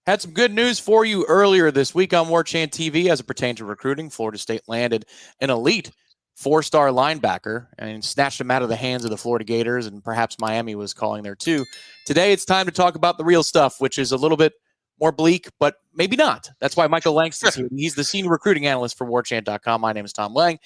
Had some good news for you earlier this week on Warchant TV as it pertained to recruiting. Florida State landed an elite four-star linebacker and snatched him out of the hands of the Florida Gators, and perhaps Miami was calling there too. Today, it's time to talk about the real stuff, which is a little bit more bleak, but maybe not. That's why Michael Langston's here. He's the senior recruiting analyst for Warchant.com. My name is Tom Lang.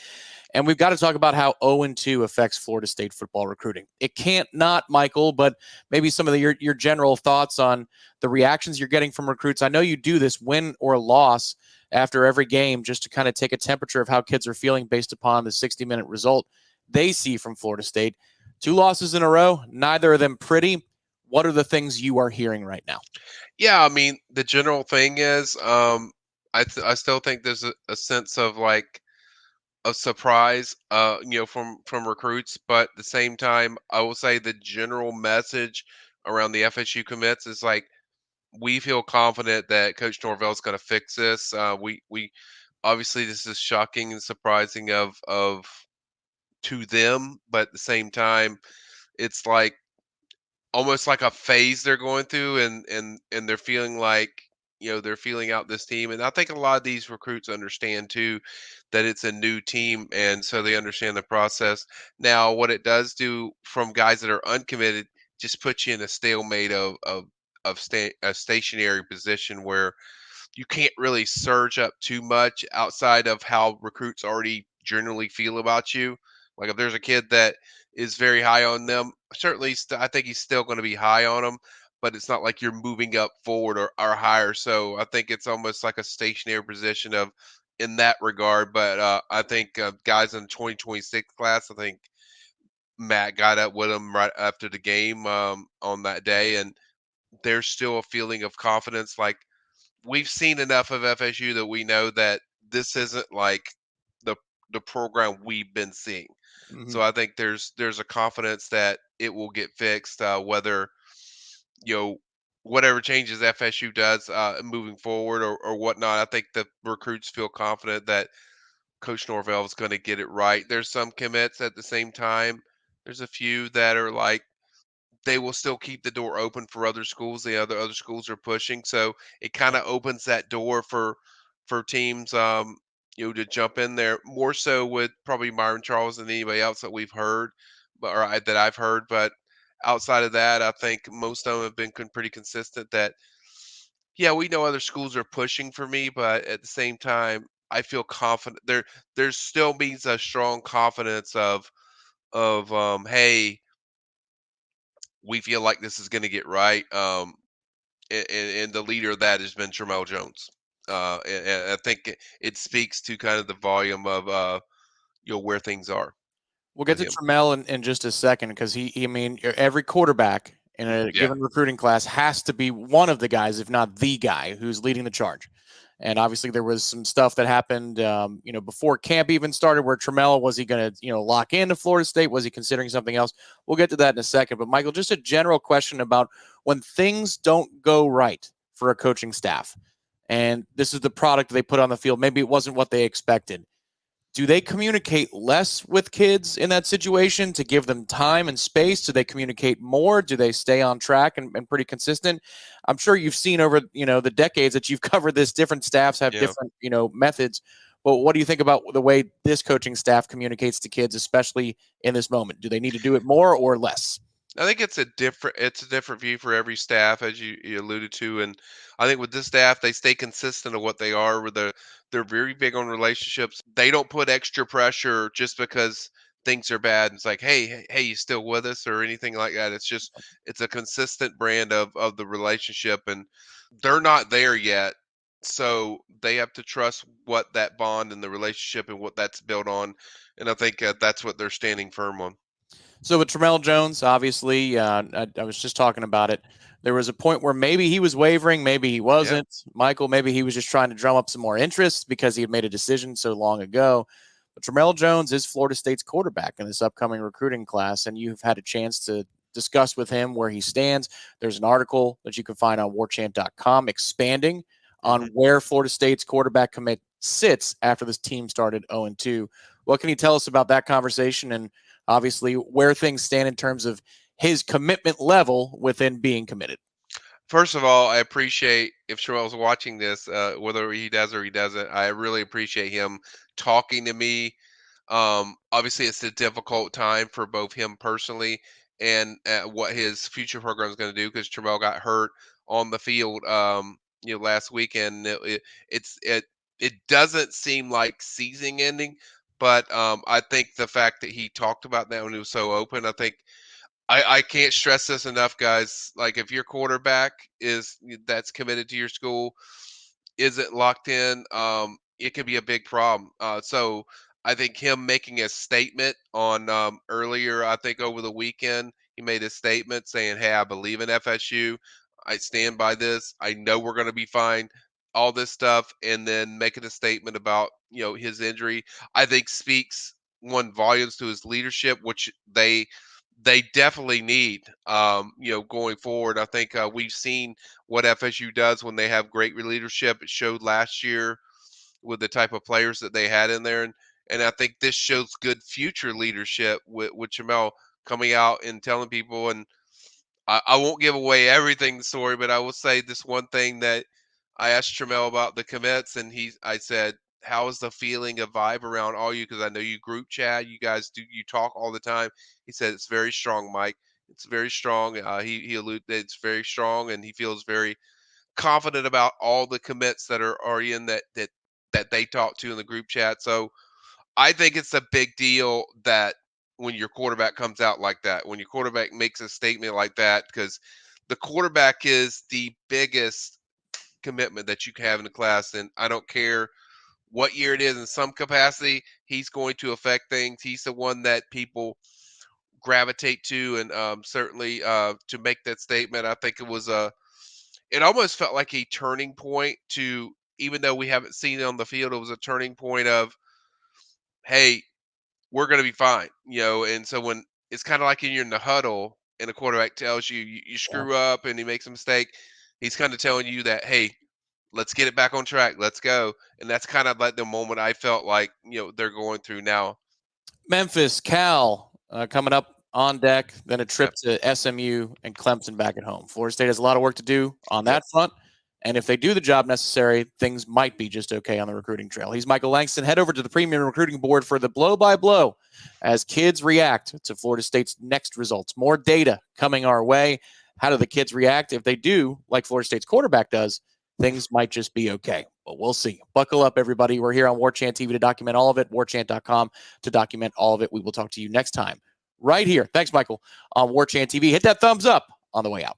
And we've got to talk about how 0-2 affects Florida State football recruiting. It can't not, Michael, but maybe some of your general thoughts on the reactions you're getting from recruits. I know you do this win or loss after every game just to kind of take a temperature of how kids are feeling based upon the 60-minute result they see from Florida State. 2 losses in a row, neither of them pretty. What are the things you are hearing right now? Yeah, I mean, the general thing is, I still think there's a sense of like a surprise, from recruits, but at the same time, I will say the general message around the FSU commits is like we feel confident that Coach Norvell is going to fix this. We obviously this is shocking and surprising of to them, but at the same time, it's like almost like a phase they're going through, and they're feeling like they're feeling out this team. And I think a lot of these recruits understand too that it's a new team, and so they understand the process. Now what it does do from guys that are uncommitted just puts you in a stalemate of a stationary position where you can't really surge up too much outside of how recruits already generally feel about you. Like if there's a kid that is very high on them, certainly I think he's still going to be high on them, but it's not like you're moving up forward or higher. So I think it's almost like a stationary position of in that regard. But I think guys in the 2026 class, I think Matt got up with them right after the game on that day, and there's still a feeling of confidence. Like we've seen enough of FSU that we know that this isn't like the the program we've been seeing. Mm-hmm. So I think there's a confidence that it will get fixed, whether you know whatever changes FSU does moving forward or whatnot. I think the recruits feel confident that Coach Norvell is going to get it right. There's some commits at the same time. There's a few that are like they will still keep the door open for other schools. The other schools are pushing, so it kind of opens that door for teams, to jump in there more so with probably Myron Charles than anybody else that we've heard, that I've heard. But outside of that, I think most of them have been pretty consistent. That yeah, we know other schools are pushing for me, but at the same time, I feel confident. There still means a strong confidence of hey, we feel like this is going to get right. And the leader of that has been Tramel Jones. And I think it speaks to kind of the volume of where things are We'll get with to him. Trammell in just a second because I mean, every quarterback in a Yeah, given recruiting class has to be one of the guys, if not the guy, who's leading the charge. And obviously, there was some stuff that happened, before camp even started. Where Trammell was he going to, lock into Florida State? Was he considering something else? We'll get to that in a second. But Michael, just a general question about when things don't go right for a coaching staff, and this is the product they put on the field. Maybe it wasn't what they expected. Do they communicate less with kids in that situation to give them time and space? Do they communicate more? Do they stay on track and pretty consistent? I'm sure you've seen over, the decades that you've covered this, different staffs have yeah. different, methods. But what do you think about the way this coaching staff communicates to kids, especially in this moment? Do they need to do it more or less? I think it's a different view for every staff, as you alluded to, and I think with this staff, they stay consistent of what they are. They're very big on relationships. They don't put extra pressure just because things are bad. It's like, hey, you still with us or anything like that. It's a consistent brand of the relationship, and they're not there yet. So they have to trust what that bond and the relationship and what that's built on, and I think that's what they're standing firm on. So with Tramell Jones, obviously, I was just talking about it. There was a point where maybe he was wavering, maybe he Yeah. wasn't. Michael, maybe he was just trying to drum up some more interest because he had made a decision so long ago. But Tramell Jones is Florida State's quarterback in this upcoming recruiting class, and you've had a chance to discuss with him where he stands. There's an article that you can find on warchant.com expanding on hmm where Florida State's quarterback commit sits after this team started 0-2. What can you tell us about that conversation and obviously where things stand in terms of his commitment level within being committed? First of all, I appreciate if Sherrell's watching this, whether he does or he doesn't. I really appreciate him talking to me. Obviously, it's a difficult time for both him personally and what his future program is going to do because Terrell got hurt on the field, last weekend. It doesn't seem like season ending, but I think the fact that he talked about that when he was so open, I think I can't stress this enough, guys. Like if your quarterback is that's committed to your school isn't locked in, it could be a big problem. So I think him making a statement on earlier, I think over the weekend, he made a statement saying, "Hey, I believe in FSU. I stand by this. I know we're going to be fine." All this stuff, and then making a statement about his injury, I think speaks one volumes to his leadership, which they definitely need, going forward. I think we've seen what FSU does when they have great leadership. It showed last year with the type of players that they had in there, and I think this shows good future leadership with Jamel coming out and telling people. And I won't give away everything the story, but I will say this one thing that I asked Tramel about the commits, and I said, "How is the feeling of vibe around all you? Because I know you group chat, you talk all the time." He said it's very strong, Mike. It's very strong. He alluded that it's very strong, and he feels very confident about all the commits that are already in that they talk to in the group chat. So I think it's a big deal that when your quarterback comes out like that, when your quarterback makes a statement like that, because the quarterback is the biggest commitment that you can have in the class. And I don't care what year it is, in some capacity, he's going to affect things. He's the one that people gravitate to. And certainly to make that statement, I think it almost felt like a turning point to, even though we haven't seen it on the field, it was a turning point of, hey, we're going to be fine, And so when it's kind of like you're in the huddle and the quarterback tells you, you Yeah. screw up and he makes a mistake, he's kind of telling you that, hey, let's get it back on track, let's go. And that's kind of like the moment I felt like they're going through now. Memphis, Cal coming up on deck, then a trip Yep. to SMU and Clemson back at home. Florida State has a lot of work to do on Yep. that front. And if they do the job necessary, things might be just okay on the recruiting trail. He's Michael Langston. Head over to the Premium Recruiting Board for the blow-by-blow as kids react to Florida State's next results. More data coming our way. How do the kids react? If they do, like Florida State's quarterback does, things might just be okay. But we'll see. Buckle up, everybody. We're here on Warchant TV to document all of it, warchant.com to document all of it. We will talk to you next time right here. Thanks, Michael, on Warchant TV. Hit that thumbs up on the way out.